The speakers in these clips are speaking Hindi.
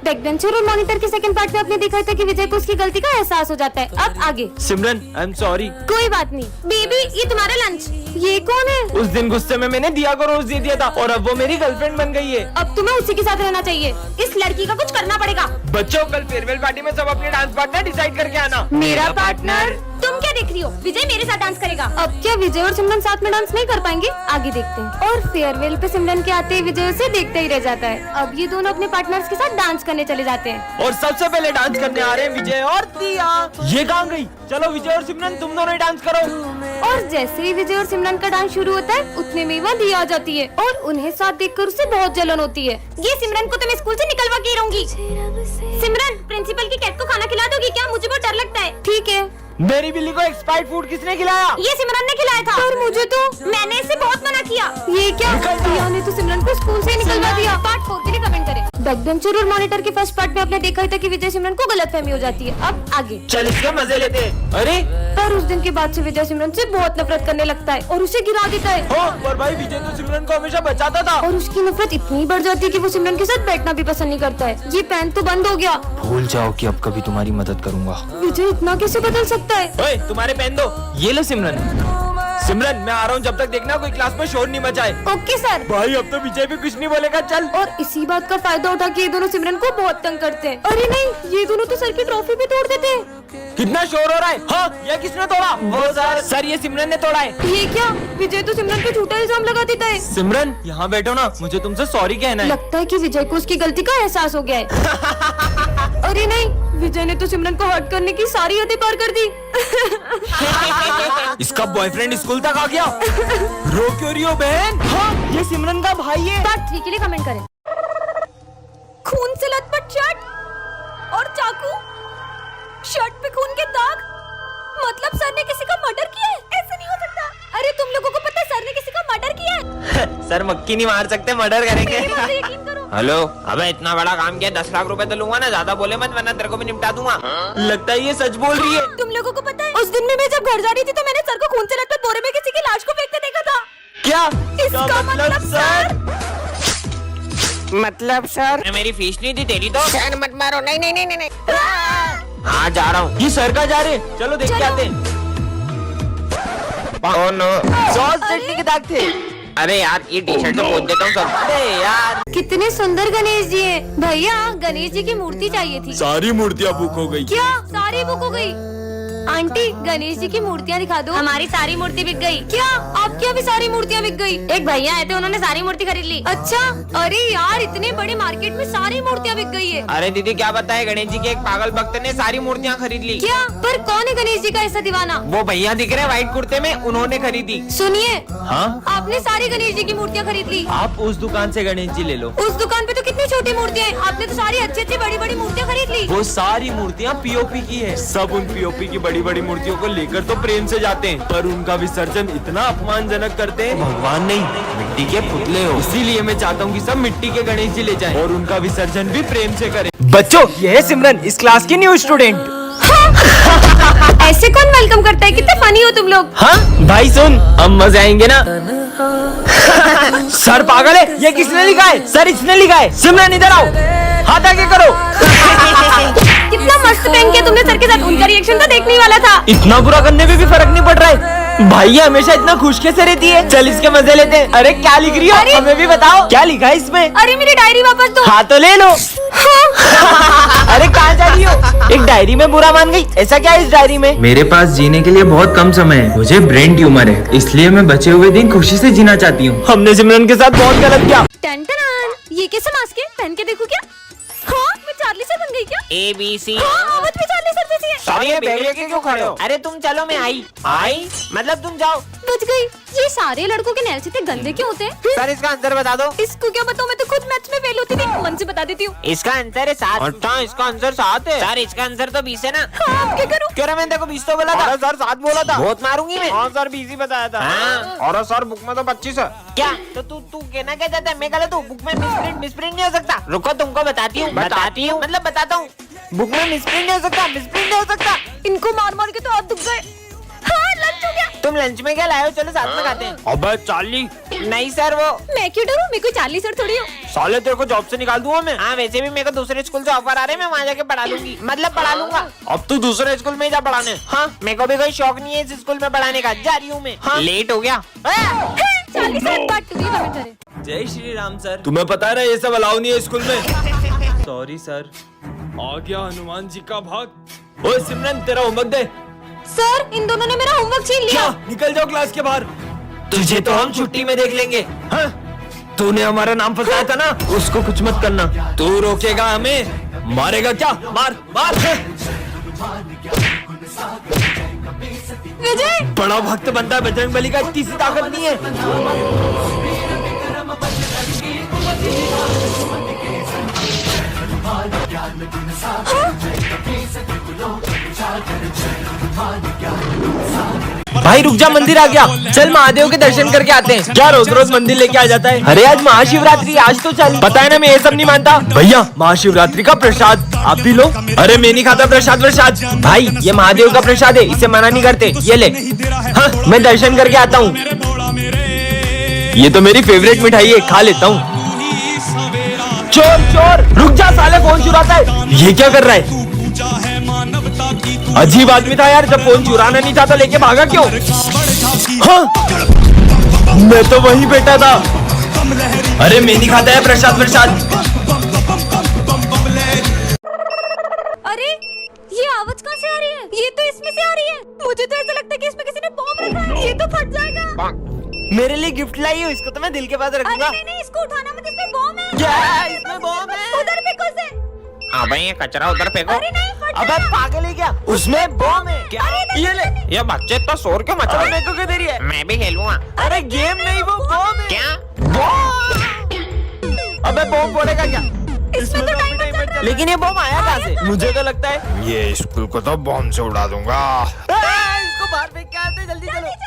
बैकबेंचर और मॉनिटर के सेकंड पार्ट में आपने देखा था कि विजय को उसकी गलती का एहसास हो जाता है। अब आगे। सिमरन आई एम सॉरी। कोई बात नहीं। बेबी ये तुम्हारा लंच। ये कौन है? उस दिन गुस्से में मैंने दिया को रोज दे दिया था और अब वो मेरी गर्लफ्रेंड बन गई है। अब तुम्हें उसी के साथ रहना चाहिए। इस लड़की का कुछ करना पड़ेगा। बच्चों कल फेयरवेल पार्टी में सब अपने डांस पार्टनर डिसाइड करके आना। मेरा पार्टनर? तुम क्या देख रही हो? विजय मेरे साथ डांस करेगा। अब क्या विजय और सिमरन साथ में डांस नहीं कर पाएंगे? आगे देखते हैं। और फेयरवेल पे सिमरन के आते ही विजय उसे देखते ही रह जाता है। अब ये दोनों अपने पार्टनर्स के साथ डांस करने चले जाते हैं। और सबसे पहले डांस करने आ रहे हैं विजय और दिया। ये कहाँ गई? चलो विजय और सिमरन तुम दोनों ही डांस करो। और जैसे ही विजय और सिमरन का डांस शुरू होता है उतने में वह दिया आ जाती है और उन्हें साथ देखकर उसे बहुत जलन होती है। ये सिमरन को तो मैं स्कूल से निकलवा के ही रहूंगी। सिमरन प्रिंसिपल की कैट को खाना खिला दोगी क्या? मुझे बहुत डर लगता है। ठीक है। मेरी बिल्ली को एक्सपायर्ड फूड किसने खिलाया? ये सिमरन ने खिलाया था। और मुझे तो मैंने इसे बहुत मना किया। ये क्या? दिया ने तो सिमरन को स्कूल से निकलवा दिया। पार्ट 4 के लिए कमेंट करें। बैकबेंचर और मॉनिटर के फर्स्ट पार्ट में आपने देखा था कि विजय सिमरन को गलतफहमी हो जाती है। अब आगे। चल इसके मजे लेते हैं। अरे पर उस दिन के बाद से विजय सिमरन से बहुत नफरत करने लगता है और उसे गिरा देता है। हो पर भाई विजय तो सिमरन को हमेशा बचाता था। और उसकी नफरत इतनी बढ़ जाती है कि वो सिमरन के साथ बैठना भी पसंद नहीं करता है। ये पेन तो बंद हो गया। भूल जाओ कि अब कभी तुम्हारी मदद करूंगा। विजय इतना कैसे बदल सकता है? ओए तुम्हारे पेन दो। ये लो सिमरन। सिमरन मैं आ रहा हूँ, जब तक देखना कोई क्लास में शोर नहीं मचाए। Okay sir. भाई अब तो विजय भी कुछ नहीं बोलेगा। चल। और इसी बात का फायदा उठा के ये दोनों सिमरन को बहुत तंग करते हैं। अरे नहीं, ये दोनों तो सर की ट्रॉफी भी तोड़ देते हैं। कितना शोर हो रहा है? हाँ ये किसने तोड़ा? वो सर ये सिमरन ने तोड़ा है। ये क्या? विजय तो सिमरन पे झूठा इल्जाम लगा देता है। सिमरन यहाँ बैठो ना, मुझे तुमसे सॉरी कहना है। लगता है कि विजय को उसकी गलती का एहसास हो गया है। अरे नहीं, विजय ने तो सिमरन को हर्ट करने की सारी हदें पार कर दी। इसका बॉयफ्रेंड स्कूल तक आ गया। रो क्यों रही हो बहन? हाँ ये सिमरन का भाई है। पार्ट 3 के लिए कमेंट करें। खून से लथपथ शर्ट और चाकू, शर्ट पे खून के दाग। मतलब सर ने किसी का मर्डर किया है? ऐसा नहीं हो सकता। अरे तुम लोगों को पता है सर ने किसी का मर्डर किया है? सर मक्खी नहीं मार सकते, मर्डर करेंगे। मेरी बात पे यकीन करो। हेलो अबे इतना बड़ा काम किया, 10 लाख रुपए तो लूंगा ना, ज्यादा बोले मत वरना तेरे को भी निपटा दूंगा। लगता है ये सच बोल रही है। तुम लोगों को पता है उस दिन में मैं जब घर जा रही थी तो मैंने सर को खून से लथपथ बोरे में किसी की लाश को फेंकते देखा था। क्या? इसका मतलब सर? मतलब सर मेरी फीस नहीं दी तेरी तो। सर मत मारो। नहीं नहीं नहीं नहीं। हाँ जा रहा हूँ। ये सर का जा रहे, चलो देख के आते हैं। ओह नो, सॉस चटनी के दाग थे। अरे यार ये टी शर्ट तो पोंछ देता हूँ सब। अरे यार कितने सुंदर गणेश जी हैं। भैया गणेश जी की मूर्ति चाहिए थी। सारी मूर्तियाँ बुक हो गई। क्या सारी बुक हो गई? आंटी गणेश जी की मूर्तियाँ दिखा दो। हमारी सारी मूर्ति बिक गई। क्या आपकी अभी सारी मूर्तियाँ बिक गई? एक भैया आए थे, उन्होंने सारी मूर्ति खरीद ली। अच्छा। अरे यार इतने बड़े मार्केट में सारी मूर्तियाँ बिक गई है। अरे दीदी क्या बताए, गणेश जी के एक पागल भक्त ने सारी मूर्तियाँ खरीद ली। क्या? पर कौन है गणेश जी का ऐसा दीवाना? वो भैया दिख रहे व्हाइट कुर्ते में, उन्होंने खरीदी। सुनिए, हाँ आपने सारी गणेश जी की मूर्तियाँ खरीद ली। आप उस दुकान से गणेश जी ले लो। उस दुकान पे तो कितनी छोटी मूर्तियाँ हैं। आपने तो सारी अच्छी अच्छी बड़ी बड़ी मूर्तियाँ खरीद ली। वो सारी मूर्तियाँ पीओपी की है। सब उन पीओपी की बड़ी बड़ी मूर्तियों को लेकर तो प्रेम से जाते हैं, पर उनका विसर्जन इतना अपमानजनक करते हैं। भगवान नहीं, मिट्टी के पुतले हो। इसीलिए मैं चाहता हूँ कि सब मिट्टी के गणेश जी ले जाएं और उनका विसर्जन भी प्रेम से करें। बच्चों ये है सिमरन, इस क्लास की न्यू स्टूडेंट। ऐसे कौन वेलकम करता है? कितने फनी हो तुम लोग। हाँ भाई सुन, अब मजे आएंगे ना। सर पागल है, ये किसने लिखा है? सर इसने लिखा है। सिमरन इधर आओ, हाथ आगे करो। कितना मस्त प्रैंक किया तुमने सर के साथ। उनका रिएक्शन तो देखने ही वाला था। इतना बुरा करने में भी फर्क नहीं पड़ रहा है। भाई ये हमेशा इतना खुश कैसे रहती है? चल इसके मजे लेते हैं। अरे क्या लिख रही हो? हमें भी बताओ क्या लिखा है इसमें। अरे मेरी डायरी वापस दो। हाँ तो ले लो। अरे कहाँ जा रही हो? एक डायरी में बुरा मान गई, ऐसा क्या है इस डायरी में? मेरे पास जीने के लिए बहुत कम समय है। मुझे ब्रेन ट्यूमर है, इसलिए मैं बचे हुए दिन खुशी से जीना चाहती हूँ। हमने सिमरन के साथ बहुत गलत किया। टन-टन-टन। ये कैसे मास्क है? पहन के देखो क्या। हाँ मैं चार्ली सर बन गई क्या? ABC। हाँ आवाज भी चार्ली सर जैसी है। सॉरी बैग लेके क्यों खड़े हो? अरे तुम चलो, मैं आई मतलब तुम जाओ। बच गई। ये सारे लड़कों के नेल्स इतने गंदे क्यों होते हैं? सर इसका आंसर बता दो। इसको क्या बताऊं, मैं तो खुद मैथ्स में फेल होती थी। मन से बता देती हूँ। इसका आंसर है 7। अच्छा इसका आंसर 7 है। सर इसका आंसर तो 20 है ना। हाँ अब क्या करूँ? क्यों रे, मैंने देखो 20 तो बोला था। सर 7 बोला था। बहुत मारूंगी मैं। हाँ सर 20 ही बताया था। हाँ। और सर बुक में तो 25 है। क्या? तो तू कहना क्या चाहता है? मैं गलत हूँ? बुक में मिसप्रिंट नहीं हो सकता। रुको तुमको बताती हूँ मतलब बताता हूँ। बुक में मिसप्रिंट नहीं हो सकता। इनको मार मार के तो हाथ दुख गए। हाँ लंच हो गया। तुम लंच में क्या लाए हो? चलो साथ में खाते हैं। अबे चार्ली नहीं सर वो। मैं क्यों डरूं? मैं कोई चार्ली सर थोड़ी हूँ। साले तेरे को जॉब से निकाल दूंगा मैं। हाँ वैसे भी मेरे को दूसरे स्कूल से ऑफर आ रहे हैं, मैं वहाँ जाके पढ़ा लूंगी, मतलब पढ़ा लूंगा। अब तू दूसरे स्कूल में जा पढ़ाने। हाँ मेरे को भी कोई शौक नहीं है इस स्कूल में पढ़ाने का, जा रही हूँ मैं। हाँ लेट हो गया। चार्ली सर बात टू बी करे। जय श्री राम सर। तुम्हें पता है ये सब अलाउ नहीं है स्कूल में। Sorry sir. आ गया हनुमान जी का भाग। ओए सिमरन तेरा होमवर्क दे। सर इन दोनों ने मेरा होमवर्क छीन लिया। क्या? निकल जाओ क्लास के बाहर। तुझे तो हम छुट्टी में देख लेंगे। हाँ? तूने हमारा नाम फंसाया था ना, उसको कुछ मत करना। तू रोकेगा हमें, मारेगा क्या? मार मार। विजय बड़ा भक्त बनता है बजरंग बली का, इतनी सी ताकत नहीं है। भाई रुक जा, मंदिर आ गया। चल महादेव के दर्शन करके आते हैं। क्या रोज रोज मंदिर लेके आ जाता है? अरे आज महाशिवरात्रि, आज तो चल। पता है ना मैं ये सब नहीं मानता। भैया महाशिवरात्रि का प्रसाद आप भी लो। अरे मैं नहीं खाता प्रसाद प्रसाद। भाई ये महादेव का प्रसाद है, इसे मना नहीं करते, ये ले। हाँ मैं दर्शन करके आता हूँ। ये तो मेरी फेवरेट मिठाई है, खा लेता हूँ। चोर चोर रुक जा, साले फोन चुराता है। ये क्या कर रहा है? अजीब आदमी था यार, जब फोन चुराना नहीं था तो लेके भागा क्यों? हाँ? मैं तो वही बैठा था। अरे मैं नहीं खाता है प्रसाद प्रसाद। अरे ये आवाज कहाँ से आ रही है? ये तो इसमें से आ रही है। मुझे तो ऐसा लगता है कि इसमें किसी ने बॉम्ब रखा है। ये तो फट जाएगा। मेरे लिए गिफ्ट लाई हो, इसको तो मैं दिल के पास अरे रखूंगा। नहीं नहीं, इसको उठाना मत, इसमें बॉम्ब है। क्या? इसमें बॉम्ब है? उधर फेंको उसे। हाँ भाई ये कचरा उधर फेंको। अरे नहीं फट अबे जाएगा। पागल है क्या? उसमें बॉम्ब है क्या? ये ले। ये बच्चे तो शोर क्यों मचा रहे? मेरे को क्यों दे रही है? मैं भी खेलूंगा। अरे गेम नहीं, वो बॉम्ब है। क्या? अबे बॉम्ब फोड़ेगा क्या? इसमें तो टाइम बच जाता है। लेकिन ये बॉम्ब आया कहाँ से? मुझे तो लगता है ये स्कूल को तो बॉम्ब से उड़ा दूंगा। इसको बाहर फेंक के आते, जल्दी चलो।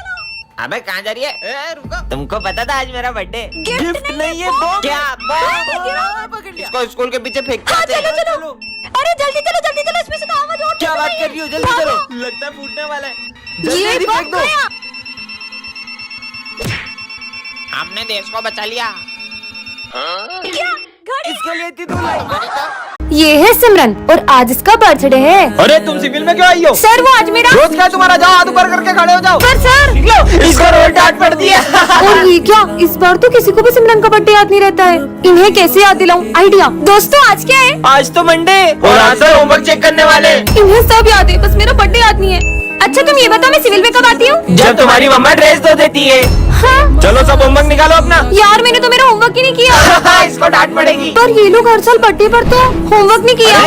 अबे कहाँ जा रही है? रुको। तुमको पता था आज मेरा बर्थडे? गिफ्ट नहीं है, बॉम्ब। क्या गिरा। बॉम्ब? इसको स्कूल के पीछे फेंक के हाँ, आते हैं। चलो, चलो। अरे जल्दी चलो, इसमें से तो आवाज और क्या बात कर रही हो? जल्दी चलो। लगता है फूटने वाला है। ये जल्दी फेंक बॉम्ब दो। गया। हमने देश को बचा लिया। क्या? घड़ी। इसके लिए इतनी दूर लाई। ये है सिमरन और आज इसका बर्थडे है। अरे तुम सिविल में क्यों आई हो? सर वो आज मेरा। रोज क्या तुम्हारा? जाओ हाथ ऊपर करके खड़े हो जाओ। पर सर इसको रोज डांट पड़ती है। और ये क्या, इस बार तो किसी को भी सिमरन का बर्थडे याद नहीं रहता है। इन्हें कैसे याद दिलाऊं? आइडिया। दोस्तों आज क्या है? आज तो मंडे और आज सर होमवर्क चेक करने वाले। इन्हें सब याद है, बस मेरा बर्थडे याद नहीं है। अच्छा तुम ये बताओ मैं सिविल में कब आती हूँ? जब तुम्हारी मम्मा ड्रेस धो देती है। हाँ? चलो सब होमवर्क निकालो अपना। यार मैंने तो मेरा होमवर्क ही नहीं किया। इसको डांट पड़ेगी। पर ये लोग हर साल बर्थडे पर तो होमवर्क नहीं किया।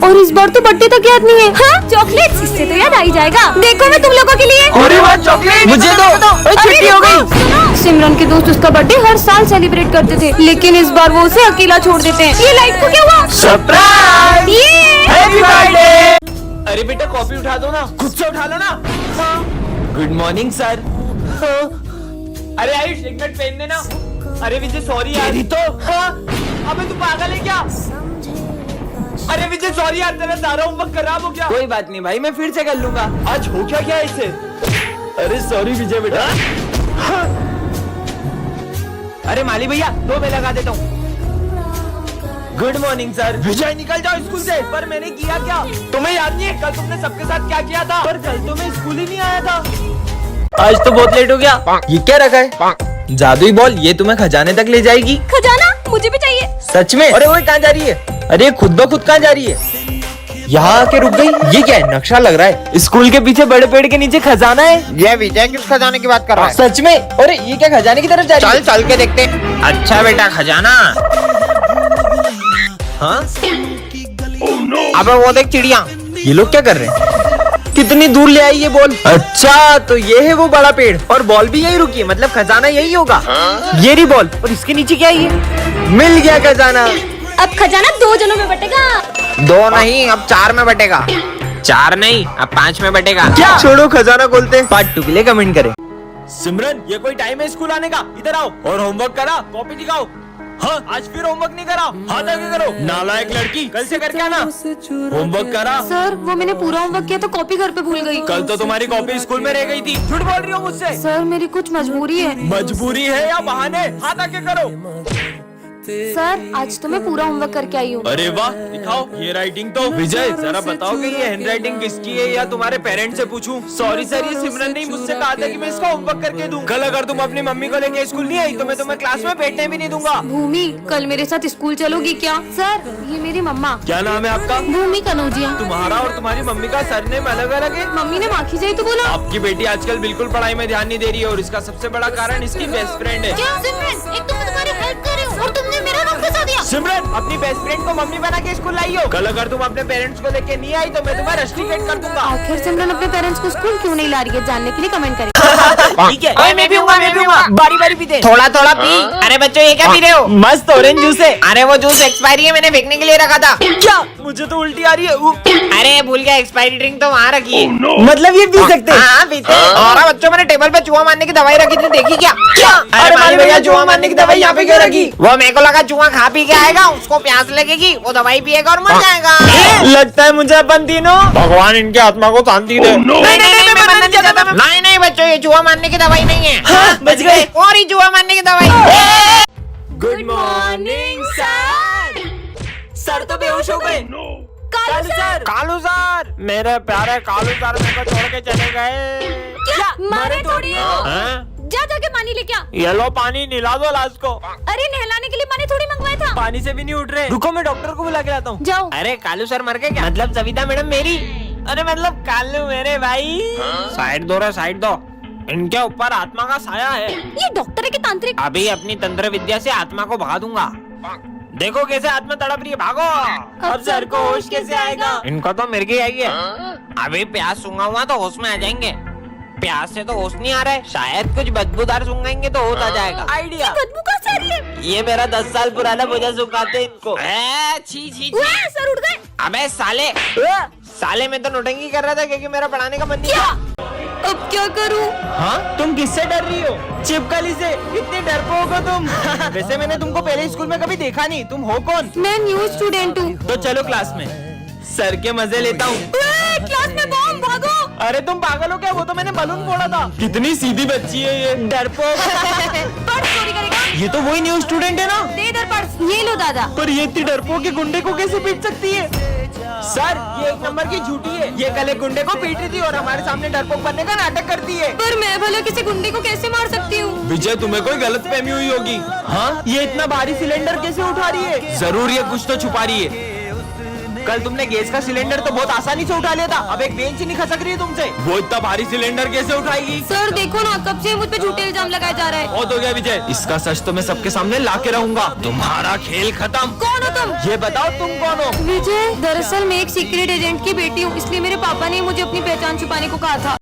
और इस बार तो बर्थडे तक याद नहीं है। हाँ? चॉकलेट, इससे तो याद आ ही जाएगा। देखो मैं तुम लोगों के लिए। अरे वाह चॉकलेट मुझे दो। छुट्टी हो गई। सुनो, सिमरन के दोस्त उसका बर्थडे हर साल सेलिब्रेट करते थे, लेकिन इस बार वो उसे अकेला छोड़ देते हैं। ये लाइट को क्या हुआ? सरप्राइज। ये हैप्पी बर्थडे। अरे बेटा कॉफी उठा दो ना, खुद से उठा लो ना। Good morning sir. अरे आयुष एक मिनट पेन देना। अरे विजय सॉरी यार। तो हाँ? अबे तू पागल है क्या? अरे विजय सॉरी यार, तेरा सारा होमवर्क खराब हो गया। कोई बात नहीं भाई, मैं फिर से कर लूंगा। आज हो क्या गया इसे? अरे सॉरी विजय बेटा। हाँ? अरे माली भैया दो मैं लगा देता हूँ। Good morning sir. विजय निकल जाओ स्कूल से। पर मैंने किया क्या? तुम्हें याद नहीं है कल तुमने सबके साथ क्या किया था? पर कल तो मैं स्कूल ही नहीं आया था। आज तो बहुत लेट हो गया। ये क्या रखा है? जादुई बॉल, ये तुम्हें खजाने तक ले जाएगी। खजाना मुझे भी चाहिए। सच में? अरे वो कहाँ जा रही है? अरे खुद ब खुद कहाँ जा रही है? यहाँ आके रुक गई। ये क्या है? नक्शा लग रहा है। स्कूल के पीछे बड़े पेड़ के नीचे खजाना है। ये विजय किस खजाने की बात कर रहा है? सच में? अरे ये क्या खजाने की तरफ जा रही है? चल चल के देखते। अच्छा बेटा खजाना। हाँ? अबे वो देख चिड़िया। ये लोग क्या कर रहे हैं? कितनी दूर ले आई ये बॉल? अच्छा तो ये है वो बड़ा पेड़ और बॉल भी यही रुकी है, मतलब खजाना यही होगा। ये रही बॉल और इसके नीचे क्या है ये? मिल गया खजाना। अब खजाना 2 जनों में बटेगा। 2 नहीं अब 4 में बटेगा। 4 नहीं अब 5 में बटेगा। क्या? छोड़ो खजाना खोलते हैं। पार्ट 2 के लिए कमेंट करें। सिमरन ये कोई टाइम है स्कूल आने का? इधर आओ और होमवर्क करा, कॉपी दिखाओ। हाँ आज फिर होमवर्क नहीं करा? हाथ आगे करो। नालायक लड़की, कल से करके आना। होमवर्क करा? सर वो मैंने पूरा होमवर्क किया तो कॉपी घर पे भूल गई। कल तो तुम्हारी कॉपी स्कूल में रह गई थी। झूठ बोल रही हो मुझसे? सर मेरी कुछ मजबूरी है। मजबूरी है या बहाने? हाथ आगे करो। सर आज तो मैं पूरा होमवर्क करके आई हूँ। अरे वाह, दिखाओ ये राइटिंग तो। विजय जरा बताओ कि ये हैंडराइटिंग किसकी है या तुम्हारे पेरेंट्स से पूछूं? सॉरी सर, ये सिमरन ने ही मुझसे कहा था कि मैं इसका होमवर्क करके दूं। कल अगर तुम अपनी मम्मी को लेके स्कूल नहीं आई तो मैं तुम्हें क्लास में बैठने भी नहीं दूंगा। भूमि कल मेरे साथ स्कूल चलोगी क्या? सर ये मेरी मम्मा। क्या नाम है आपका? भूमि कनौजिया। तुम्हारा और तुम्हारी मम्मी का सरनेम अलग अलग है। मम्मी ने माखी जाई तो बोला। आपकी बेटी आजकल बिल्कुल पढ़ाई में ध्यान नहीं दे रही है और इसका सबसे बड़ा कारण इसकी बेस्ट फ्रेंड है। क्या सिमरन, एक तो मैं तुम्हारी हेल्प कर रही हूँ और तुमने मेरा नाम फंसा दिया। सिमरन अपनी बेस्ट फ्रेंड को मम्मी बना के स्कूल लाई हो। कल अगर तुम अपने पेरेंट्स को लेके नहीं आई तो मैं तुम्हें रस्टिकेट कर दूंगा। आखिर सिमरन अपने पेरेंट्स को स्कूल क्यों नहीं ला रही है, जानने के लिए कमेंट करें। ठीक है, मैं भी हूँ। बारी बारी पीते। थोड़ा थोड़ा पी। अरे बच्चों ये क्या पी रहे हो? मस्त ऑरेंज जूस है। अरे वो जूस एक्सपायरी है, मैंने फेंकने के लिए रखा था। क्या? मुझे तो उल्टी आ रही है। अरे भूल गया, एक्सपायरी ड्रिंक तो वहाँ रखी है। मतलब ये पी सकते? हाँ पीते। और बच्चों मैंने टेबल पे चूहा मारने की दवाई रखी थी, देखी क्या? अरे माली भैया चूहा मारने की दवाई यहाँ पे क्यों रखी? वो मेरे को लगा चूहा खा पी के आएगा, उसको प्यास लगेगी, वो दवाई पिएगा और मर जाएगा। लगता है मुझे अपन तीनों भगवान इनके आत्मा को शांति दे। नहीं नहीं बच्चों, ये चूहा मारने की दवाई नहीं है। हाँ, बच गए। और ही चूहा मारने की दवाई। Good morning sir. सर तो बेहोश हो गए। कालू सर। कालू सर, मेरे प्यारे कालू सर मेरे को छोड़ के चले गए। क्या मारे थोड़ी है वो? हाँ? जा जाके पानी लेके आ। ये लो पानी, निला दो लाश को। अरे नहलाने के लिए पानी थोड़ी मंगवाया था। पानी से भी नहीं उठ रहे। रुको मैं डॉक्टर को बुला के लाता हूँ। जाओ। अरे कालू सर मर गए क्या? मतलब सविता मैडम मेरी? अरे मतलब कालू मेरे भाई। साइड दो रे, साइड दो। इनके ऊपर आत्मा का साया है। ये डॉक्टर है कि तांत्रिक? अभी अपनी तंत्र विद्या से आत्मा को भगा दूंगा। देखो कैसे आत्मा तड़प रही है, भागो। अब सर को होश कैसे आएगा? इनको तो मिर्गी आई है। अभी प्यास सूंघा हुआ तो होश में आ जाएंगे। प्यास से तो होश नहीं आ रहा है, शायद कुछ बदबूदार सूंघेंगे तो होश आ जाएगा। आइडिया। बदबू कहाँ से आ रही है? ये मेरा 10 साल पुराना भुजा सुखाते इनको। छी छी उए, सर उठ गए। अबे साले, साले मैं तो नोटंकी कर रहा था क्योंकि मेरा पढ़ाने का मन नहीं क्या? था। अब क्या करूं? हाँ तुम किससे डर रही हो? चिपकली से। इतनी डरपोक हो तुम। वैसे मैंने तुमको पहले स्कूल में कभी देखा नहीं, तुम हो कौन? मैं न्यू स्टूडेंट हूँ। तो चलो क्लास में, सर के मजे लेता हूँ। क्लास में बॉम्ब, भागो। अरे तुम पागल हो क्या? वो तो मैंने बलून फोड़ा था। कितनी सीधी बच्ची है ये, डरपोक। पर्स चोरी करेगा? ये तो वही न्यू स्टूडेंट है ना? दे इधर पर्स। ये लो दादा। पर ये इतनी डरपोक के गुंडे को कैसे पीट सकती है? सर ये एक नंबर की झूठी है। ये कल एक गुंडे को पीट रही थी और हमारे सामने डरपोक बनने का नाटक करती है। पर मैं भला किसी गुंडे को कैसे मार सकती हूँ? विजय तुम्हें कोई गलत फहमी हुई होगी। हाँ ये इतना भारी सिलेंडर कैसे उठा रही है? जरूर ये कुछ तो छुपा रही है। कल तुमने गैस का सिलेंडर तो बहुत आसानी से उठा लिया था, अब एक बेंच नहीं खसक रही है तुमसे। वो इतना भारी सिलेंडर कैसे उठाएगी? सर देखो ना, कब से मुझ पे झूठे इल्जाम लगाया जा रहा है। बहुत हो गया विजय, इसका सच तो मैं सबके सामने ला के रहूंगा। तुम्हारा खेल खत्म। कौन हो तुम? ये बताओ तुम कौन हो? विजय, दरअसल मैं एक सीक्रेट एजेंट की बेटी हूँ, इसलिए मेरे पापा ने मुझे अपनी पहचान छुपाने को कहा था।